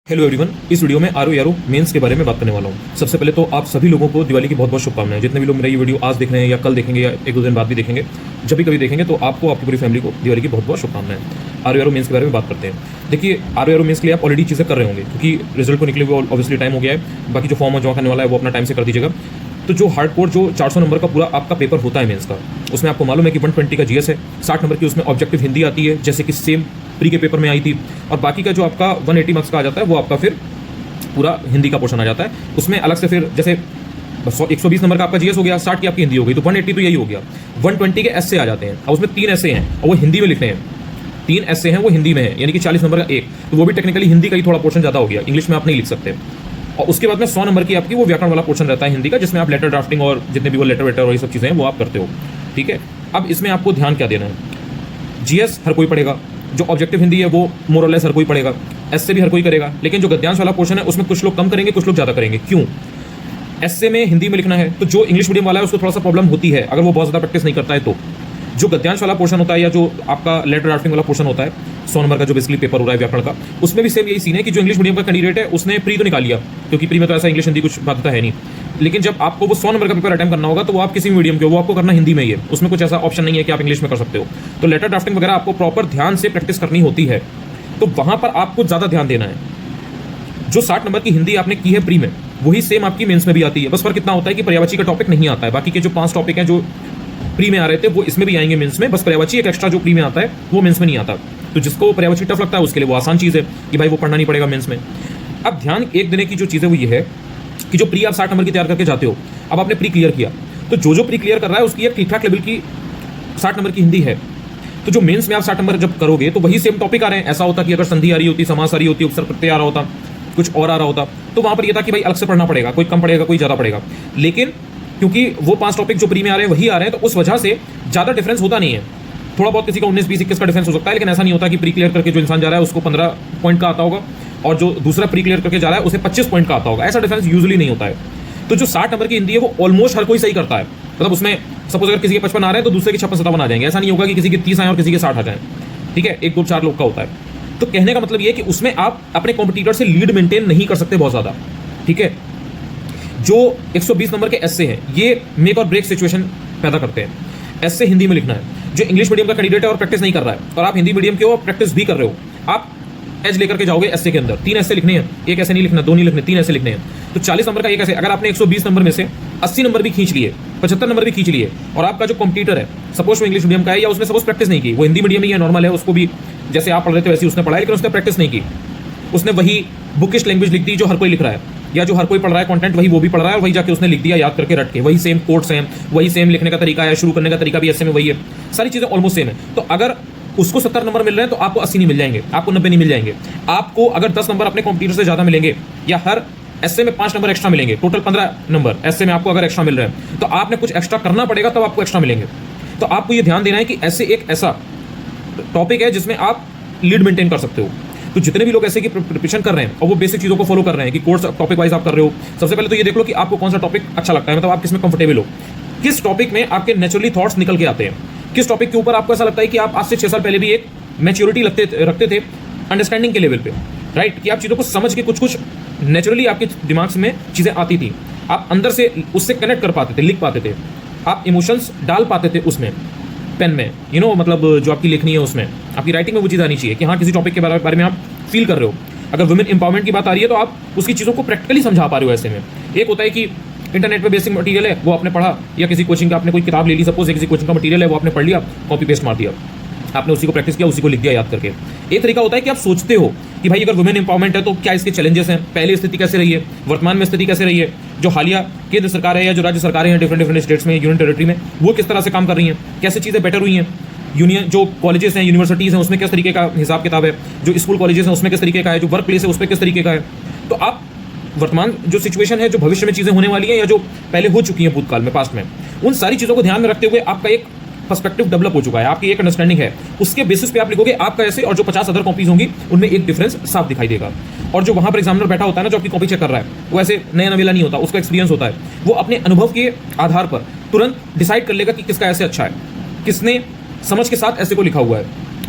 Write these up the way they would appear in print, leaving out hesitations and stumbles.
Hello everyone, इस video में RO mains के बारे में बात करने वाला हूँ। सबसे पहले तो आप सभी लोगों को दिवाली की बहुत बहुत शुभकामनाएं। जितने भी लोग मेरा ये वीडियो आज देख रहे हैं या कल देखेंगे या एक दो दिन बाद भी देखेंगे, जब भी कभी देखेंगे तो आपको आपकी पूरी फैमिली को दिवाली की बहुत बहुत शुभकामनाएं। आरओ मेंस के बारे में बात करते हैं। देखिए, आरओ मेंस के लिए आप ऑलरेडी चीज़ें कर रहे होंगे क्योंकि रिजल्ट को निकले हुए ऑब्वियसली टाइम हो गया है। बाकी जो फॉर्म जमा करने वाला है वो अपना टाइम से कर दीजिएगा। तो जो हार्ड कोर जो 400 नंबर का पूरा आपका पेपर होता है मेंस का, उसमें आपको मालूम है कि 120 का जीएस है, 60 नंबर की उसमें ऑब्जेक्टिव हिंदी आती है जैसे कि सेम प्री के पेपर में आई थी, और बाकी का जो आपका 180 मार्क्स का आ जाता है वो आपका फिर पूरा हिंदी का पोर्शन आ जाता है। उसमें अलग से फिर जैसे 120 नंबर का आपका जीएस हो गया, 60 की आपकी हिंदी हो गई, तो 180 तो यही हो गया। 120 के एस्से आ जाते हैं और उसमें 3 एस्से हैं और वो हिंदी में लिखने हैं। 3 एस्से हैं वो हिंदी में है, यानी कि 40 नंबर का एक, तो वो भी टेक्निकली हिंदी का ही थोड़ा पोर्शन ज़्यादा हो गया, इंग्लिश में आप नहीं लिख सकते। और उसके बाद में 100 नंबर की आपकी वो व्याकरण वाला पोर्शन रहता है हिंदी का, जिसमें आप लेटर ड्राफ्टिंग और जितने भी वो लेटर वेटर और ये सब चीज़ें हैं वो आप करते हो। ठीक है, अब इसमें आपको ध्यान क्या देना है, जीएस हर कोई पढ़ेगा, जो ऑब्जेक्टिव हिंदी है वो मोर और लेस हर कोई पढ़ेगा, एस्से भी हर कोई करेगा, लेकिन जो गद्यांश वाला पोर्शन है उसमें कुछ लोग कम करेंगे, कुछ लोग ज़्यादा करेंगे। क्यों? एस्से में हिंदी में लिखना है तो जो इंग्लिश मीडियम वाला है उसको थोड़ा सा प्रॉब्लम होती है अगर वो बहुत ज़्यादा प्रैक्टिस नहीं करता है। तो जो गद्यांश वाला पोर्शन होता है या जो आपका लेटर ड्राफ्टिंग वाला पोर्शन होता है 100 नंबर का जो बेसिकली पेपर हो रहा है व्याकरण का, उसमें भी सेम यही सीन है कि जो इंग्लिश मीडियम का कैंडिडेट है उसने प्री तो निकाल लिया क्योंकि प्री में तो ऐसा इंग्लिश हिंदी कुछ बाध्यता है नहीं, लेकिन जब आपको वो 100 नंबर का पेपर अटेम्प्ट करना होगा तो वो आप किसी भी मीडियम के, वो आपको करना हिंदी में ही है, उसमें कुछ ऐसा ऑप्शन नहीं है कि आप इंग्लिश में कर सकते हो। तो लेटर ड्राफ्टिंग वगैरह आपको प्रॉपर ध्यान से प्रैक्टिस करनी होती है, तो वहां पर आपको ज़्यादा ध्यान देना है। जो 60 नंबर की हिंदी आपने की है प्री में, वही सेम आपकी मेंस में भी आती है। बस फर्क इतना होता है कि पर्यायवाची का टॉपिक नहीं आता है, बाकी के जो 5 टॉपिक हैं जो प्री में आ रहे थे वो इसमें भी आएंगे मेंस में। बस पर्यायवाची एक एक्स्ट्रा जो प्री में आता है वो मेंस में नहीं आता। तो जिसको पर्यायवाची टफ लगता है उसके लिए वो आसान चीज़ है कि भाई वो पढ़ना नहीं पड़ेगा मेंस में। अब ध्यान एक देने की जो चीज़ है वो ये है कि जो प्री आप 60 नंबर की तैयार करके जाते हो, अब आपने प्री क्लियर किया, तो जो प्री क्लियर कर रहा है उसकी एक ठीक ठाक लेवल की 60 नंबर की हिंदी है। तो जो मेंस में आप 60 नंबर जब करोगे तो वही सेम टॉपिक आ रहे हैं। ऐसा होता कि अगर संधि आ रही होती, समास आ रही होती, उपसर्ग प्रत्यय आ रहा होता, कुछ और आ रहा होता, तो वहां पर यह था कि भाई अलग से पढ़ना पड़ेगा, कोई कम पड़ेगा कोई ज़्यादा पड़ेगा। लेकिन क्योंकि वो 5 टॉपिक जो प्री में आ रहे हैं वही आ रहे हैं, तो उस वजह से ज़्यादा डिफरेंस होता नहीं है। थोड़ा बहुत किसी का 19, 20, 21 का डिफरेंस हो सकता है, लेकिन ऐसा नहीं होता कि प्री क्लियर करके जो इंसान जा रहा है उसको 15 पॉइंट का आता होगा और जो दूसरा प्री क्लियर करके जा रहा है उसे 25 पॉइंट का आता होगा। ऐसा डिफरेंस यूजुअली नहीं होता है। तो जो 60 नंबर की हिंदी है वो ऑलमोस्ट हर कोई सही करता है। मतलब उसमें सपोज अगर किसी के 55 आ रहे हैं तो दूसरे के 56-57 आ जाएंगे। ऐसा नहीं होगा कि किसी के 30 आए और किसी के 60 आ जाए। ठीक है, 1, 2, 4 लोग का होता है। तो कहने का मतलब ये है कि उसमें आप अपने कॉम्पिटिटर से लीड मेंटेन नहीं कर सकते बहुत ज़्यादा। ठीक है, जो 120 नंबर के एस्से हैं ये मेक और ब्रेक सिचुएशन पैदा करते हैं। एस्से हिंदी में लिखना है। जो इंग्लिश मीडियम का कैंडिडेट है और प्रैक्टिस नहीं कर रहा है और आप हिंदी मीडियम के हो और प्रैक्टिस भी कर रहे हो, आप एज लेकर के जाओगे एस्से के अंदर। 3 एस्से लिखने हैं, एक ऐसे नहीं लिखना, 2 नहीं लिखने, 3 ऐसे लिखने हैं। तो 40 नंबर का एक ऐसे, अगर आपने 120 नंबर में से 80 नंबर भी खींच लिए, 75 नंबर भी खींच लिए, और आपका जो कॉम्पिटिटर है सपोज वो इंग्लिश मीडियम का है या उसने सपोज प्रैक्टिस नहीं की, वो हिंदी मीडियम ही है, नॉर्मल है, उसको भी जैसे आप पढ़ रहे थे वैसे उसने पढ़ा है, लेकिन उसने प्रैक्टिस नहीं की, उसने वही बुकिश लैंग्वेज लिख दी जो हर कोई लिख रहा है, या जो हर कोई पढ़ रहा है कंटेंट वही वो भी पढ़ रहा है और वही जाके उसने लिख दिया याद करके रट के, वही सेम कोट्स हैं, वही सेम लिखने का तरीका है, शुरू करने का तरीका भी ऐसे में वही है, सारी चीज़ें ऑलमोस्ट सेम है। तो अगर उसको 70 नंबर मिल रहे हैं तो आपको 80 नहीं मिल जाएंगे, आपको 90 नहीं मिल जाएंगे। आपको अगर 10 नंबर अपने कॉम्पिटिटर से ज़्यादा मिलेंगे या हर एस्से में 5 नंबर एक्स्ट्रा मिलेंगे, टोटल 15 नंबर एस्से में आपको अगर एक्स्ट्रा मिल रहे हैं तो आपने कुछ एक्स्ट्रा करना पड़ेगा तब आपको एक्स्ट्रा मिलेंगे। तो आपको ये ध्यान देना है कि ऐसे एक ऐसा टॉपिक है जिसमें आप लीड मेंटेन कर सकते हो। तो जितने भी लोग ऐसे की प्रिपरेशन कर रहे हैं और वो बेसिक चीज़ों को फॉलो कर रहे हैं कि कोर्स टॉपिक वाइज आप कर रहे हो, सबसे पहले तो ये देख लो कि आपको कौन सा टॉपिक अच्छा लगता है, मतलब आप किसमें कंफर्टेबल हो, किस टॉपिक में आपके नेचुरली थॉट्स निकल के आते हैं, किस टॉपिक के ऊपर आपको ऐसा लगता है कि आप आज से 6 साल पहले भी एक मैच्योरिटी रखते थे अंडरस्टैंडिंग के लेवल पे, राइट, कि आप चीज़ों को समझ के कुछ नेचुरली आपके दिमाग में चीज़ें आती थी, आप अंदर से उससे कनेक्ट कर पाते थे, लिख पाते थे, आप इमोशंस डाल पाते थे उसमें पेन में, मतलब जो आपकी लिखनी है उसमें, आपकी राइटिंग में वो चीज़ आनी चाहिए कि हाँ किसी टॉपिक के बारे में आप फील कर रहे हो। अगर वुमेन एम्पावरमेंट की बात आ रही है तो आप उसकी चीज़ों को प्रैक्टिकली समझा पा रहे हो। ऐसे में एक होता है कि इंटरनेट पे बेसिक मटेरियल है वो आपने पढ़ा, या किसी कोचिंग का आपने कोई किताब ले ली, सपोज किसी कोचिंग का मटेरियल है वो आपने पढ़ लिया, कॉपी पेस्ट मार दिया, आपने उसी को प्रैक्टिस किया, उसी को लिख दिया याद करके। एक तरीका होता है कि आप सोचते हो कि भाई अगर वुमेन एम्पावरमेंट है तो क्या इसके चैलेंजेस हैं, पहले स्थिति कैसे रही है, वर्तमान में स्थिति कैसे रही है, जो हालिया केंद्र सरकार है या जो राज्य सरकारें हैं डिफरेंट स्टेट्स में, यूनियन टेरिटरी में, वो किस तरह से काम कर रही हैं, कैसे चीज़ें बेटर हुई हैं, यूनियन जो कॉलेजेस हैं यूनिवर्सिटीज़ हैं उसमें किस तरीके का हिसाब किताब है, जो स्कूल कॉलेजेस हैं उसमें किस तरीके का है, जो वर्क प्लेस है उसमें किस तरीके का है। तो आप वर्तमान जो सिचुएशन है, जो भविष्य में चीज़ें होने वाली हैं या जो पहले हो चुकी हैं भूतकाल में, पास्ट में, उन सारी चीज़ों को ध्यान में रखते हुए आपका एक पर्सपेक्टिव डेवलप हो चुका है, आपकी एक अंडरस्टैंडिंग है, उसके बेसिस पे आप लिखोगे आपका ऐसे, और जो 50 अदर कॉपीज होंगी उनमें एक डिफरेंस साफ दिखाई देगा। और जो वहाँ पर एग्जामिनर बैठा होता है ना, जो आपकी कॉपी चेक कर रहा है, वो ऐसे नया नवेला नहीं होता, उसका एक्सपीरियंस होता है, वो अपने अनुभव के आधार पर तुरंत डिसाइड कर लेगा कि किसका ऐसे अच्छा है, किसने समझ के साथ ऐसे को लिखा हुआ है।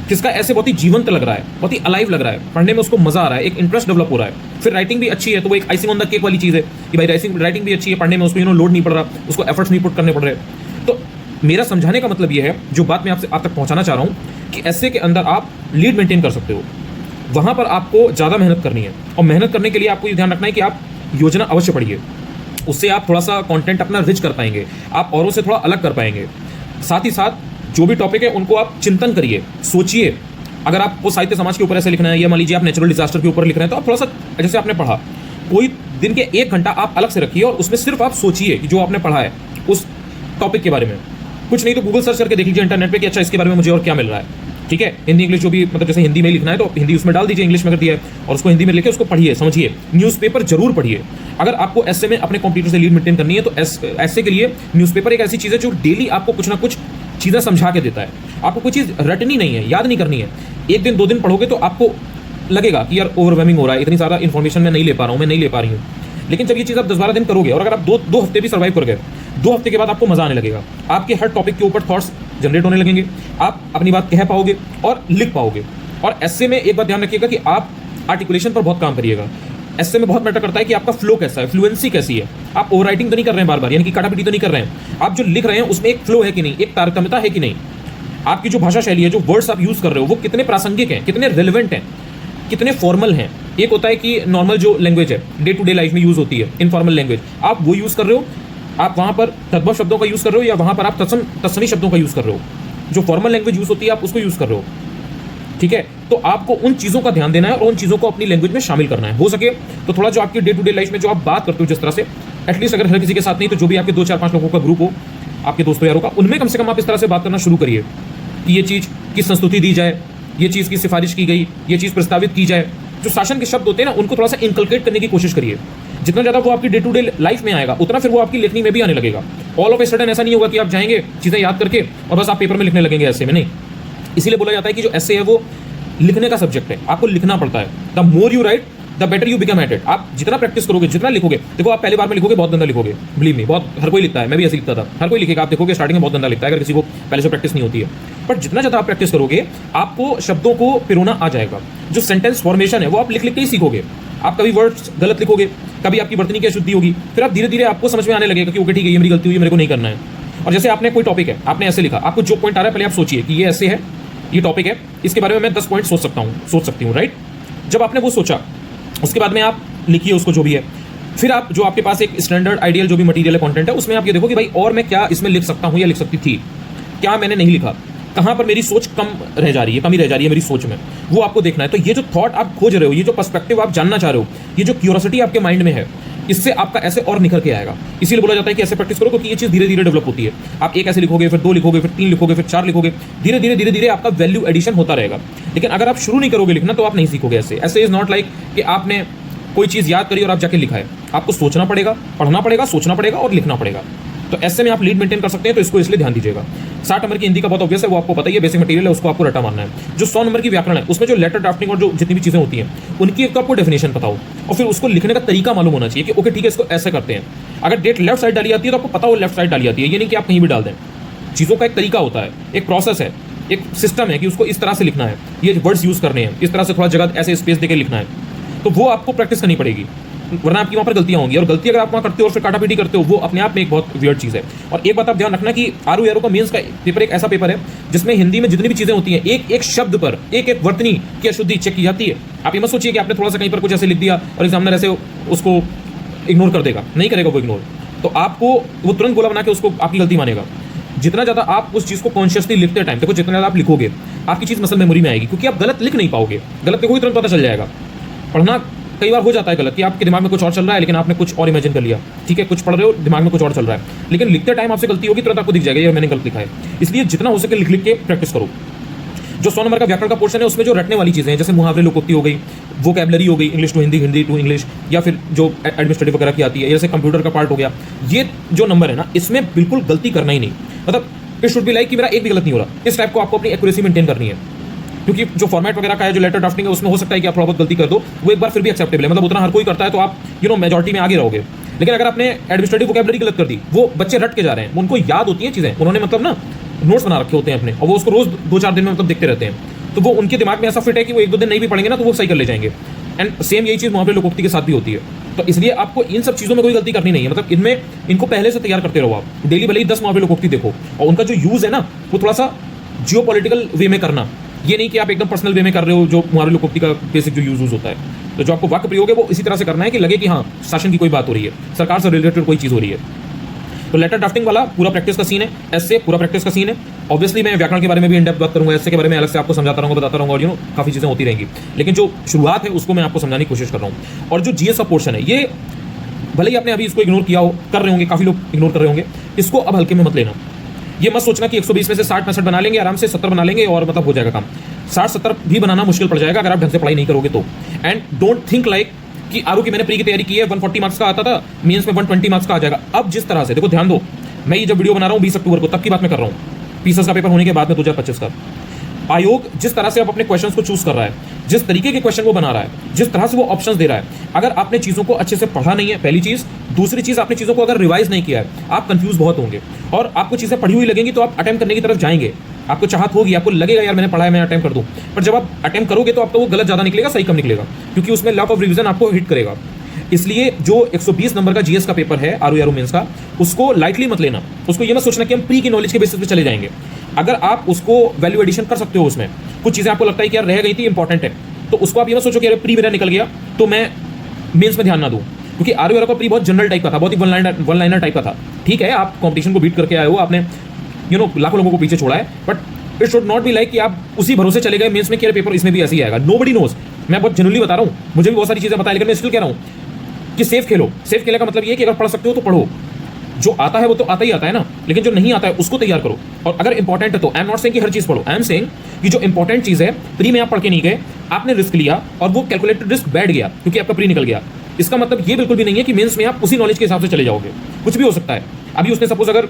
किसका ऐसे बहुत ही जीवंत लग रहा है, बहुत ही अलाइव लग रहा है, पढ़ने में उसको मजा आ रहा है, एक इंटरेस्ट डेवलप हो रहा है। फिर राइटिंग भी अच्छी है, तो वो एक आइसिंग ऑन द केक वाली चीज़ है कि भाई राइटिंग भी अच्छी है, पढ़ने में उसको लोड नहीं पड़ रहा, उसको एफर्ट्स नहीं पुट करने पड़ रहे। तो मेरा समझाने का मतलब ये है, जो बात मैं आपसे आप तक पहुंचाना चाह रहा हूं, कि ऐसे के अंदर आप लीड मेंटेन कर सकते हो। वहां पर आपको ज़्यादा मेहनत करनी है, और मेहनत करने के लिए आपको ये ध्यान रखना है कि आप योजना अवश्य पढ़िए। उससे आप थोड़ा सा कंटेंट अपना रिच कर पाएंगे, आप औरों से थोड़ा अलग कर पाएंगे। साथ ही साथ जो भी टॉपिक है उनको आप चिंतन करिए, सोचिए। अगर आपको साहित्य समाज के ऊपर ऐसे लिखना है, या मान लीजिए आप नेचुरल डिजास्टर के ऊपर लिख रहे हैं, तो आप थोड़ा सा, जैसे आपने पढ़ा, कोई दिन के 1 घंटा आप अलग से रखिए और उसमें सिर्फ आप सोचिए कि जो आपने पढ़ा है उस टॉपिक के बारे में। कुछ नहीं तो गूगल सर्च करके देख लीजिए इंटरनेट पे कि अच्छा इसके बारे में मुझे और क्या मिल रहा है। ठीक है, हिंदी इंग्लिश जो भी, मतलब जैसे हिंदी में लिखना है तो हिंदी उसमें डाल दीजिए, इंग्लिश में कर दिया है, और उसको हिंदी में लिखे, उसको पढ़िए, समझिए। न्यूज़पेपर जरूर पढ़िए। अगर आपको ऐसे में अपने कंप्यूटर से लीड मेंटेन करनी है, तो ऐसे के लिए न्यूज़पेपर एक ऐसी चीज़ है जो डेली आपको कुछ ना कुछ चीज़ें समझा के देता है। आपको कोई चीज़ रटनी नहीं है, याद नहीं करनी है। 1 दिन 2 दिन पढ़ोगे तो आपको लगेगा कि यार ओवरवेमिंग हो रहा है, इतनी ज़्यादा इन्फॉर्मेशन मैं नहीं ले पा रहा हूँ, मैं नहीं ले पा रही हूँ। लेकिन जब ये चीज़ आप 10-12 दिन करोगे, और अगर आप दो हफ्ते भी सर्वाइव कर गए, 2 हफ्ते के बाद आपको मजा आने लगेगा। आपके हर टॉपिक के ऊपर थॉट्स जनरेट होने लगेंगे, आप अपनी बात कह पाओगे और लिख पाओगे। और ऐसे में एक बात ध्यान रखिएगा कि आप आर्टिकुलेशन पर बहुत काम करिएगा। ऐसे में बहुत मैटर करता है कि आपका फ्लो कैसा है, फ्लुएंसी कैसी है। आप ओवर राइटिंग तो नहीं कर रहे हैं बार बार, यानी कि काटापीटी तो नहीं कर रहे हैं। आप जो लिख रहे हैं उसमें एक फ्लो है कि नहीं, एक तारतम्यता है कि नहीं। आपकी जो भाषा शैली है, जो वर्ड्स आप यूज कर रहे हो, वो कितने प्रासंगिक हैं, कितने रिलेवेंट हैं, कितने फॉर्मल हैं। एक होता है कि नॉर्मल जो लैंग्वेज है, डे टू डे लाइफ में यूज होती है, इनफॉर्मल लैंग्वेज, आप वो यूज कर रहे हो, आप वहां पर तद्भव शब्दों का यूज कर रहे हो, या वहां पर आप तत्समी शब्दों का यूज कर रहे हो। जो फॉर्मल लैंग्वेज यूज होती है आप उसको यूज कर रहे हो। ठीक है, तो आपको उन चीजों का ध्यान देना है और उन चीजों को अपनी लैंग्वेज में शामिल करना है। हो सके तो थोड़ा जो आपकी डे टू डे लाइफ में जो आप बात करते हो जिस तरह से, एटलीस्ट अगर हर किसी के साथ नहीं तो जो भी आपके 2-4-5 लोगों का ग्रुप हो, आपके दोस्तों यारों का, उनमें कम से कम आप इस तरह से बात करना शुरू करिए कि ये चीज़ की संस्तुति दी जाए, ये चीज़ की सिफारिश की गई, ये चीज़ प्रस्तावित की जाए। जो शासन के शब्द होते हैं ना, उनको थोड़ा सा इनकलकेट करने की कोशिश करिए। जितना ज़्यादा वो आपकी डे टू डे लाइफ में आएगा, उतना फिर वो आपकी लेखनी में भी आने लगेगा। ऑल ऑफ ए सडन ऐसा नहीं होगा कि आप जाएंगे चीज़ें याद करके और बस आप पेपर में लिखने लगेंगे, ऐसे में नहीं। इसीलिए बोला जाता है कि जो ऐसे है वो लिखने का सब्जेक्ट है, आपको लिखना पड़ता है। The more you right the better you become at it. आप जितना प्रैक्टिस करोगे, जितना लिखोगे, देखो आप पहली बार में लिखोगे बहुत गंदा लिखोगे, बिलीव मी, बहुत, हर कोई लिखता है, मैं भी ऐसे लिखता था, हर कोई लिखेगा, आप देखोगे स्टार्टिंग में बहुत गंदा लिखता है अगर किसी को पहले से प्रैक्टिस नहीं होती है। पर जितना ज़्यादा आप प्रैक्टिस करोगे, आपको शब्दों को पिरोना आ जाएगा। जो सेंटेंस फॉर्मेशन है वो आप लिख लिख के ही सीखोगे। आप कभी वर्ड्स गलत लिखोगे, कभी आपकी वर्तनी की अशुद्धि होगी, फिर आप धीरे धीरे आपको समझ में आने लगेगा कि ओके ठीक है, ये मेरी गलती हुई है, मेरे को नहीं करना है। और जैसे आपने कोई टॉपिक है, आपने ऐसे लिखा, आपको जो पॉइंट आ रहा है पहले आप सोचिए कि ये ऐसे है, ये टॉपिक है, इसके बारे में मैं 10 पॉइंट सोच सकती हूँ, राइट। जब आपने वो सोचा, उसके बाद में आप लिखिए उसको जो भी है। फिर आप जो आपके पास एक स्टैंडर्ड आइडियल जो भी मटेरियल है, कंटेंट है, उसमें आप ये देखो कि भाई और मैं क्या इसमें लिख सकता हूँ या लिख सकती थी, क्या मैंने नहीं लिखा, कहाँ पर मेरी सोच कम रह जा रही है, कमी रह जा रही है मेरी सोच में, वो आपको देखना है। तो ये जो थॉट आप खोज रहे हो, ये जो पर्सपेक्टिव आप जानना चाह रहे हो, ये जो क्यूरियोसिटी आपके माइंड में है, इससे आपका ऐसे और निखर के आएगा। इसीलिए बोला जाता है कि ऐसे प्रैक्टिस करो, क्योंकि ये चीज़ धीरे धीरे डेवलप होती है। आप एक ऐसे लिखोगे, फिर 2 लिखोगे, फिर 3 लिखोगे, फिर 4 लिखोगे, धीरे धीरे आपका वैल्यू एडिशन होता रहेगा। लेकिन अगर आप शुरू नहीं करोगे लिखना, तो आप नहीं सीखोगे। ऐसे इज नॉट लाइक कि आपने कोई चीज़ याद करी और आप जाके लिखा है। आपको सोचना पड़ेगा, पढ़ना पड़ेगा, सोचना पड़ेगा और लिखना पड़ेगा। तो ऐसे में आप लीड मेंटेन कर सकते हैं, तो इसको इसलिए ध्यान दीजिएगा। 60 नंबर की हिंदी का बहुत ऑब्वियस है, वो आपको पता ही है, बेसिक मटेरियल है, उसको आपको रटा मारना है। जो 100 नंबर की व्याकरण है, उसमें जो लेटर ड्राफ्टिंग और जो जितनी भी चीज़ें होती हैं, उनकी एक तो आपको डेफिनेशन पता हो, और फिर उसको लिखने का तरीका मालूम होना चाहिए कि ओके ठीक है, इसको ऐसे करते हैं। अगर डेट लेफ्ट साइड डाली जाती है तो आपको पता हो लेफ्ट साइड डाली जाती है, ये नहीं कि आप कहीं भी डाल दें। चीज़ों का एक तरीका होता है, एक प्रोसेस है, एक सिस्टम है कि उसको इस तरह से लिखना है, ये वर्ड्स यूज़ करने हैं, इस तरह से थोड़ा जगह ऐसे स्पेस देकर लिखना है। तो वो आपको प्रैक्टिस करनी पड़ेगी, वरना आपकी वहाँ पर गलतियाँ होंगी। और गलती अगर आप वहाँ करते हो और फिर काटापीटी करते हो, वो अपने आप में एक बहुत वियर्ड चीज़ है। और एक बात आप ध्यान रखना कि आरओ का मेंस का पेपर एक ऐसा पेपर है जिसमें हिंदी में जितनी भी चीज़ें होती हैं, एक एक शब्द पर एक एक वर्तनी की अशुद्धि चेक की जाती है। आप ये मत सोचिए कि आपने थोड़ा सा कहीं पर कुछ ऐसे लिख दिया और एग्जामिनर ऐसे उसको इग्नोर कर देगा, नहीं करेगा वो इग्नोर। तो आपको वो तुरंत गोला बना के उसको आपकी गलती मानेगा। जितना ज़्यादा आप उस चीज़ को कॉन्शियसली लिखते टाइम, देखो जितना ज़्यादा आप लिखोगे, आपकी चीज़ मसल मेमोरी में आएगी, क्योंकि आप गलत लिख नहीं पाओगे। गलत लिखोगे तुरंत पता चल जाएगा। पढ़ना कई बार हो जाता है गलत कि आपके दिमाग में कुछ और चल रहा है, लेकिन आपने कुछ और इमेजिन कर लिया। ठीक है, कुछ पढ़ रहे हो, दिमाग में कुछ और चल रहा है, लेकिन लिखते टाइम आपसे गलती होगी, तुरंत आपको दिख जाएगा ये मैंने गलत लिखा है। इसलिए जितना हो सके लिख लिख के प्रैक्टिस करो। जो 100 नंबर का व्याकरण का पोर्शन है, उसमें जो रटने वाली चीज़ें हैं, जैसे मुहावरे, लोकोक्ति हो गई, वोकैबलरी हो गई, English to Hindi, Hindi to English, या फिर जो एडमिनिस्ट्रेटिव वगैरह की आती है, जैसे कंप्यूटर का पार्ट हो गया, ये जो नंबर है ना, इसमें बिल्कुल गलती करना ही नहीं। मतलब इट शुड बी लाइक कि मेरा एक भी गलत नहीं हो रहा। इस टाइप को आपको अपनी एक्यूरेसी मेंटेन करनी है, क्योंकि जो फॉर्मेट वगैरह का है, जो लेटर ड्राफ्टिंग है, उसमें हो सकता है कि आप थोड़ा बहुत गलती कर दो, वो एक बार फिर भी एक्सेप्टेबल है। मतलब उतना हर कोई करता है, तो आप मेजॉरिटी में आगे रहोगे। लेकिन अगर आपने एडमिनिस्ट्रेटिव वोकैबलरी गलत कर दी, वो बच्चे रट के जा रहे हैं, उनको याद होती हैं चीज़ें, उन्होंने मतलब ना नोट्स बना रखे होते हैं अपने, और वो उसको रोज 2-4 दिन में मतलब देखते रहते हैं, तो वो उनके दिमाग में ऐसा फिट है कि वो 1-2 दिन नहीं भी पढ़ेंगे ना तो वो सही कर ले जाएंगे। एंड सेम यही चीज़ मुहावरे लोकोक्ति के साथ भी होती है। तो इसलिए आपको इन सब चीज़ों में कोई गलती करनी नहीं है, मतलब इनमें इनको पहले से तैयार करते रहो आप। डेली भले ही 10 मुहावरे लोकोक्ति देखो, और उनका जो यूज़ है ना वो थोड़ा सा जियोपॉलिटिकल वे में करना, ये नहीं कि आप एकदम पर्सनल वे में कर रहे हो जो मुहावरे लोकोक्ति का बेसिक जो यूज होता है। तो जो आपको वाक्य प्रयोग है वो इसी तरह से करना है कि लगे कि हाँ शासन की कोई बात हो रही है, सरकार से रिलेटेड कोई चीज़ हो रही है। तो लेटर ड्राफ्टिंग वाला पूरा प्रैक्टिस का सीन है, एस्से पूरा प्रैक्टिस का सीन है। ऑब्वियसली मैं व्याकरण के बारे में भी इन डेप्थ बात करूंगा, एस्से के बारे में अलग से आपको समझाता रहूंगा, बताता रहूंगा, और काफ़ी चीज़ें होती रहेंगी। लेकिन जो शुरुआत है उसको मैं आपको समझाने की कोशिश कर रहा हूँ। और जो जीएस का पोर्शन है, ये भले ही आपने अभी इसको इग्नोर किया हो, कर रहे होंगे, काफ़ी लोग इग्नोर कर रहे होंगे, इसको अब हल्के में मत लेना। ये मत सोचना कि 120 में से 60-65 बना लेंगे, आराम से 70 बना लेंगे और मतलब हो जाएगा काम। 60-70 भी बनाना मुश्किल पड़ जाएगा अगर आप ढंग से पढ़ाई नहीं करोगे तो। एंड डोंट थिंक लाइक कि आरू की मैंने प्री की तैयारी की है, 140 मार्क्स का आता था, मेंस में 120 मार्क्स का आ जाएगा। अब जिस तरह से देखो, ध्यान दो, मैं ये जब वीडियो बना रहा हूँ 20 अक्टूबर को, तब की बात मैं कर रहा हूँ, पीसीएस का पेपर होने के बाद में 2025 का। आयोग जिस तरह से अब अपने क्वेश्चंस को चूज कर रहा है, जिस तरीके के क्वेश्चन वो बना रहा है, जिस तरह से वो ऑप्शंस दे रहा है, अगर आपने चीज़ों को अच्छे से पढ़ा नहीं है, पहली चीज़। दूसरी चीज़, आपने चीज़ों को अगर रिवाइज नहीं किया है, आप कंफ्यूज बहुत होंगे और आपको चीज़ें पढ़ी हुई लगेंगी तो आप अटेम्प्ट करने की तरफ जाएंगे। आपको चाहत होगी, आपको लगेगा यार मैंने पढ़ा है, मैं अटेम्प्ट कर दूं। पर जब आप अटेम्प्ट करोगे तो आपको वो गलत ज़्यादा निकलेगा, सही कम निकलेगा, क्योंकि उसमें लैक ऑफ रिविजन आपको हिट करेगा। इसलिए जो 120 नंबर का जीएस का पेपर है आरू मेंस का, उसको लाइटली मत लेना। उसको ये मत सोचना कि हम प्री की नॉलेज के बेसिस पे चले जाएंगे। अगर आप उसको वैल्यू एडिशन कर सकते हो, उसमें कुछ चीज़ें आपको लगता है कि यार रह गई थी, इंपॉर्टेंट है, तो उसको आप ये मत सोचो कि अरे प्री मेरा निकल गया तो मैं मेंस में ध्यान ना दूं। क्योंकि आरू का प्री बहुत जनरल टाइप का था, बहुत ही वन लाइनर टाइप का था। ठीक है, आप कॉम्पिटिशन को बीट करके आए हो, आपने लाखों लोगों को पीछे छोड़ा है, but it should not be like कि आप उसी भरोसे चले गए मेंस में कि पेपर इसमें भी ऐसे ही आएगा। Nobody knows. मैं बहुत जनरली बता रहा हूँ, मुझे भी बहुत सारी चीज़ें बताएं, लेकिन मैं स्टिल कह रहा हूँ कि सेफ खेलो। सेफ खेलने का मतलब ये कि अगर पढ़ सकते हो तो पढ़ो, जो आता है वो तो आता ही आता है ना, लेकिन जो नहीं आता है उसको तैयार करो। और अगर इंपॉर्टेंट है तो आई एम नॉट सेइंग कि हर चीज़ पढ़ो, आई एम सेइंग कि जो इंपॉर्टेंट चीज़ है, प्री में आप पढ़ के नहीं गए, आपने रिस्क लिया और वो कैलकुलेटेड रिस्क बैठ गया क्योंकि आपका प्री निकल गया। इसका मतलब ये बिल्कुल भी नहीं है कि मेंस में आप उसी नॉलेज के हिसाब से चले जाओगे, कुछ भी हो सकता है। अभी उसने सपोज अगर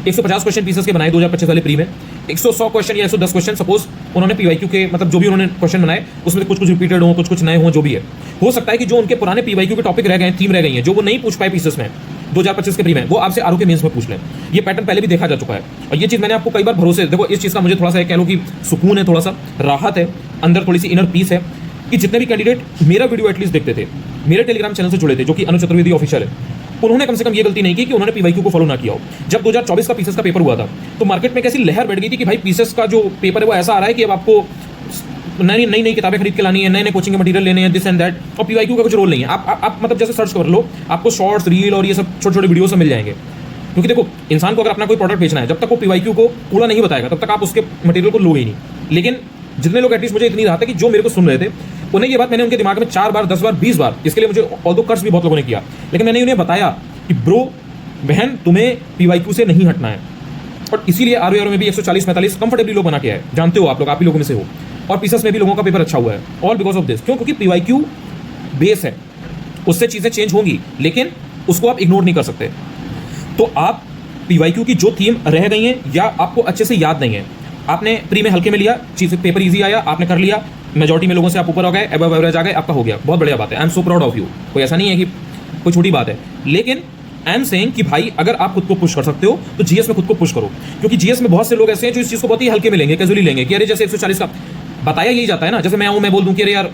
150 क्वेश्चन पीसेस के बनाए 2025 वाले प्री में, 100 क्वेश्चन या 110 क्वेश्चन सपोज उन्होंने पीवाईक्यू के, मतलब जो भी उन्होंने क्वेश्चन बनाए उसमें कुछ रिपीटेड हो, कुछ नए हो, जो भी है। हो सकता है कि जो उनके पुराने पीवाईक्यू के टॉपिक रह गए, थीम रह गई है, जो वो नहीं पूछ पाए पीसेस में 2025 के प्री में, वो आपसे आरू के मेंस में पूछ लें। ये पैटर्न पहले भी देखा जा चुका है और ये चीज़ मैंने आपको कई बार भरोसे, देखो इस चीज़ का मुझे थोड़ा सा कह लो कि सुकून है, थोड़ा सा राहत है, अंदर थोड़ी सी इनर पीस है कि जितने भी कैंडिडेट मेरा वीडियो एटलीस्ट देखते थे, मेरे टेलीग्राम चैनल से जुड़े थे, जो कि अनुज चतुर्वेदी ऑफिशियल है, उन्होंने कम से कम ये गलती नहीं की कि उन्होंने पीवाईक्यू को फॉलो ना किया हो। जब 2024 का पीसेस का पेपर हुआ था तो मार्केट में कैसी लहर बैठ गई थी कि भाई पीसेस का जो पेपर है वो ऐसा आ रहा है कि अब आपको नई किताबें खरीद के लानी है, नए कोचिंग के मटेरियल लेने हैं, दिस एंड दैट, और पीवाईक्यू का कुछ रोल नहीं है। आप मतलब जैसे सर्च कर लो, आपको शॉर्ट्स, रील और ये सब छोटे छोटे वीडियो सब मिल जाएंगे। क्योंकि देखो, इंसान को अगर अपना कोई प्रोडक्ट बेचना है, जब तक वो पीवाईक्यू को पूरा नहीं बताएगा तब तक आप उसके मटेरियल को लोगे ही नहीं। लेकिन जितने लोग एटलीस्ट मुझे इतनी राहत है कि जो मेरे को सुन रहे थे, उन्हें ये बात मैंने उनके दिमाग में 4 बार, 10 बार, 20 बार, इसके लिए मुझे ऑल्दो कर्स भी बहुत लोगों ने किया, लेकिन मैंने उन्हें बताया कि ब्रो बहन तुम्हें पीवाईक्यू से नहीं हटना है। और इसीलिए आरू में भी 140-45 कंफर्टेबली लोग बना के आए, जानते हो आप लोग, आप ही लोगों में से हो। और पीसेस में भी लोगों का पेपर अच्छा हुआ है, ऑल बिकॉज ऑफ दिस। क्यों? क्योंकि पीवाईक्यू बेस है, उससे चीज़ें चेंज होंगी, लेकिन उसको आप इग्नोर नहीं कर सकते। तो आप पीवाईक्यू की जो थीम रह गई है या आपको अच्छे से याद नहीं है, आपने प्री में हल्के में लिया, चीज़ पेपर ईजी आया, आपने कर लिया, मेजॉरिटी में लोगों से आप ऊपर आ गए, अबव एवरेज आ गए, आपका हो गया, बहुत बढ़िया बात है। I am so proud of you. कोई ऐसा नहीं है कि कोई छोटी बात है, लेकिन आई एम सेइंग कि भाई अगर आप खुद को पुश कर सकते हो तो जीएस में खुद को पुश करो। क्योंकि जीएस में बहुत से लोग ऐसे हैं जो इस चीज़ को बहुत ही हल्के में लेंगे, कैजुअली लेंगे कि अरे जैसे 140 का बताया यही जाता है ना, जैसे मैं आऊँ, मैं बोल दूँ कि अरे यार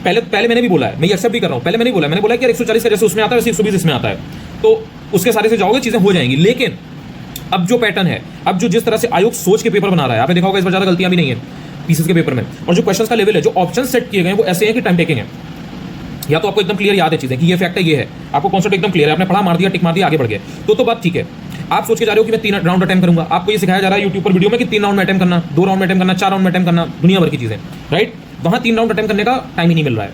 पहले मैंने भी बोला है, मैं एक्सेप्ट भी कर रहा हूँ, पहले मैंने बोला कि 140 का जैसे उसमें आता है वैसे 120 इसमें आता है, तो उसके सारे से जाओगे चीज़ें हो जाएंगी। लेकिन अब जो पैटर्न है, अब जो जिस तरह से आयोग सोच के पेपर बना रहा है, आपने देखा होगा इस बार ज़्यादा गलतियां भी नहीं है पीसेस के पेपर में, और जो क्वेश्चन का लेवल है, जो ऑप्शन सेट किए गए हैं वो ऐसे हैं कि टाइम टेकिंग है। या तो आपको एकदम क्लियर याद है चीज़ें कि ये फैक्ट है, ये है, आपको कॉन्सेप्ट एकदम क्लियर है, आपने पढ़ा, मार दिया, टिक मार दिया, आगे बढ़ गए, तो बात ठीक है। आप सोच के जा रहे हो कि मैं 3 राउंड अटेम्प्ट करूंगा, आपको ये सिखाया जा रहा है यूट्यूब पर वीडियो में कि 3 राउंड में अटेम्प्ट करना, 2 राउंड में अटेम्प्ट करना, 4 राउंड में अटेम्प्ट करना, दुनिया भर की चीज़ें, राइट। वहाँ 3 राउंड अटेम्प्ट करने का टाइम ही नहीं मिल रहा है।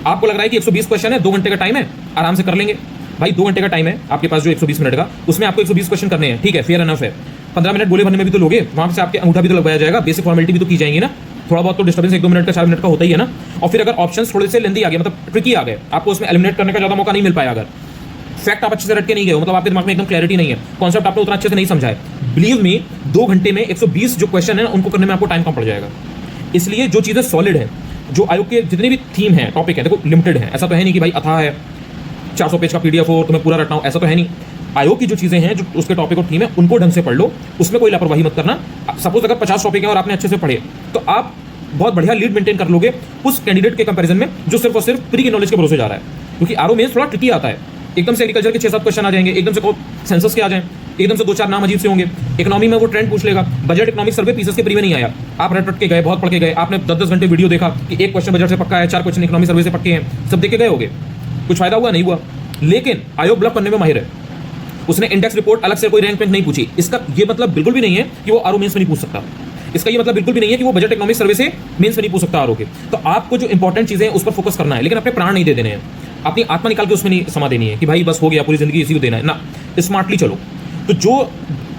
आपको लग रहा है कि 120 क्वेश्चन है, 2 घंटे का टाइम है, आराम से कर लेंगे। भाई 2 घंटे का टाइम है आपके पास, जो 120 मिनट का, उसमें आपको 120 क्वेश्चन करने हैं, ठीक है, फेयर एनफ है। 15 मिनट बोले भरने में भी तो लोगे, वहाँ से आपके अंगूठा भी तो लगाया जाएगा, बेसिक फॉर्मेलिटी भी तो की जाएंगी ना, थोड़ा बहुत तो डिस्टर्बेंस 1-2 मिनट का, 4 मिनट का होता ही है ना। और फिर अगर ऑप्शंस थोड़े से लेंदी आ गए, मतलब ट्रिकी आ गए, आपको उसमें एलिमिनेट करने का ज़्यादा मौका नहीं मिल पाया, अगर फैक्ट आप अच्छे से रट के नहीं गए हो, मतलब आपके दिमाग में एकदम क्लैरिटी नहीं है, कॉन्सेप्ट आपने उतना अच्छे से नहीं समझा है, बिलीव मी 2 घंटे में 120 जो क्वेश्चन है उनको करने में आपको टाइम कम पड़ जाएगा। इसलिए जो चीज़ें सॉलिड है, जो आयोग के जितने भी थीम है, टॉपिक है, देखो लिमिटेड है, ऐसा तो है नहीं कि भाई अथाह है 400 पेज का PDF हो तुम्हें पूरा रटना हो, ऐसा तो है नहीं। आयोग की जो चीज़ें हैं, जो उसके टॉपिक और थीम है, उनको ढंग से पढ़ लो, उसमें कोई लापरवाही मत करना। सपोज अगर 50 टॉपिक है और आपने अच्छे से पढ़े, तो आप बहुत बढ़िया लीड मेंटेन कर लोगे उस कैंडिडेट के कंपैरिजन में जो सिर्फ और सिर्फ प्री की नॉलेज के भरोसे जा रहा है। क्योंकि आरओ मेंस थोड़ा ट्रिकी आता है, एकदम से एग्रीकल्चर के 6-7 क्वेश्चन आ जाएंगे, एकदम से सेंसस के आ जाएं, एकदम से 2-4 नाम अजीब से होंगे, इकोनॉमी में वो ट्रेंड पूछ लेगा, बजट इकोनॉमिक सर्वे पीसेस के प्री में नहीं आया, आप रट के गए, बहुत पढ़ के गए, आपने 10-10 घंटे वीडियो देखा कि एक क्वेश्चन बजट से पक्का है, 4 क्वेश्चन इकोनॉमिक सर्वे से पक्के हैं, सब देख के गए होगे, कुछ फायदा हुआ नहीं हुआ। लेकिन आयोग ब्लॉक करने में माहिर है, उसने इंडेक्स रिपोर्ट अलग से कोई रैंक नहीं पूछी। इसका ये मतलब बिल्कुल भी नहीं है कि वो आरओ मेंस में नहीं पूछ सकता, इसका ये मतलब बिल्कुल भी नहीं है कि वो बजट इकोनॉमिक सर्वे से मेंस में नहीं पूछ सकता आरओ के। तो आपको जो इंपॉर्टेंट चीजें हैं उस पर फोकस करना है, लेकिन अपने प्राण नहीं दे देने हैं, अपनी आत्मा निकाल के उसमें नहीं समा देनी है कि भाई बस हो गया पूरी जिंदगी इसी को देना है ना, स्मार्टली चलो। तो जो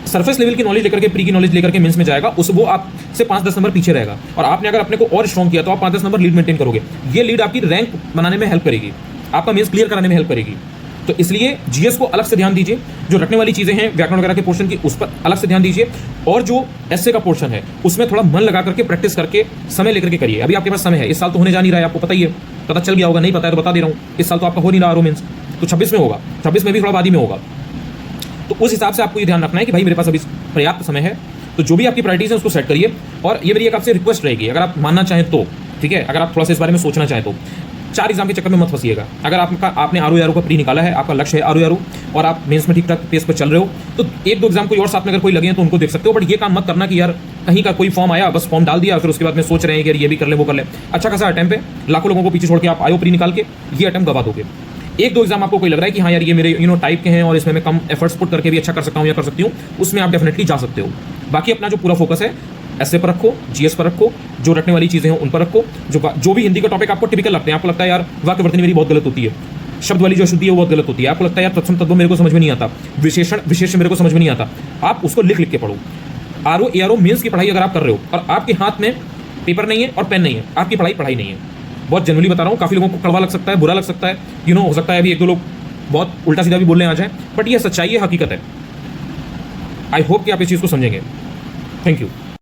सरफेस लेवल की नॉलेज लेकर के, प्री की नॉलेज लेकर के मेंस में जाएगा, उस वो आपसे 5-10 नंबर पीछे रहेगा, और आपने अगर अपने को और स्ट्रॉन्ग किया तो आप 5-10 नंबर लीड मेंटेन करोगे। ये लीड आपकी रैंक बनाने में हेल्प करेगी, आपका मेंस क्लियर कराने में हेल्प करेगी। तो इसलिए जीएस को अलग से ध्यान दीजिए, जो रटने वाली चीजें हैं व्याकरण वगैरह के पोर्शन की उस पर अलग से ध्यान दीजिए, और जो एसए का पोर्शन है उसमें थोड़ा मन लगा करके प्रैक्टिस करके समय लेकर के करिए। अभी आपके पास समय है, इस साल तो होने जा नहीं रहा है, आपको पता ही है, पता चल गया होगा, नहीं पता है तो बता दे रहा हूँ, इस साल तो आपका हो नहीं रहा आरओ मेंस, तो 26 में होगा, 26 में भी थोड़ा बाद में होगा। तो उस हिसाब से आपको ये ध्यान रखना है कि भाई मेरे पास अभी पर्याप्त समय है, तो जो भी आपकी प्रायोरिटीज है उसको सेट करिए। और ये मेरी एक आपसे रिक्वेस्ट रहेगी, अगर आप मानना चाहें तो, ठीक है, अगर आप थोड़ा सा इस बारे में सोचना चाहें तो 4 एग्जाम के चक्कर में मत फंसिएगा। अगर आपने आरओ यारो का प्री निकाला है, आपका लक्ष्य है आरओ यारो, और आप मेंस में ठीक ठाक पेस पर चल रहे हो, तो 1-2 एग्जाम कोई और साथ में अगर कोई लगे हैं तो उनको देख सकते हो। बट ये काम मत करना कि यार कहीं का कोई फॉर्म आया, बस फॉर्म डाल दिया, फिर उसके बाद में सोच रहे हैं कि यार ये भी कर ले वो कर ले। अच्छा खासा अटेम्प्ट है, लाखों लोगों को पीछे छोड़ के आप आयो प्री निकाल के ये अटेम्प्ट गवा दोगे। 1-2 एग्जाम आपको कोई लग रहा है कि हाँ यार ये मेरे टाइप के हैं और इसमें मैं कम एफर्ट्स पुट करके भी अच्छा कर सकता हूँ या कर सकती हूँ, उसमें आप डेफिनेटली जा सकते हो। बाकी अपना जो पूरा फोकस है एसए पर रखो, जीएस पर रखो, जो रटने वाली चीजें हैं उन पर रखो, जो भी हिंदी का टॉपिक आपको टिपिकल लगते हैं, आपको लगता है यार वाक्यवर्तनी मेरी बहुत गलत होती है, शब्द वाली जो अशुद्धि है वो बहुत गलत होती है, आपको लगता है यार तत्सम तत्व मेरे को समझ में नहीं आता, विशेषण मेरे को समझ में नहीं आता, आप उसको लिख के पढ़ो। आरओ एआरओ मेंस की पढ़ाई अगर आप कर रहे हो और आपके हाथ में पेपर नहीं है और पेन नहीं है, आपकी पढ़ाई नहीं है। बहुत जनरली बता रहा हूँ, काफी लोगों को कड़वा लग सकता है, बुरा लग सकता है, हो सकता है अभी 1-2 लोग बहुत उल्टा सीधा भी बोलने आ जाए, बट ये सच्चाई है, हकीकत है। आई होप कि आप इस चीज को समझेंगे। Thank you.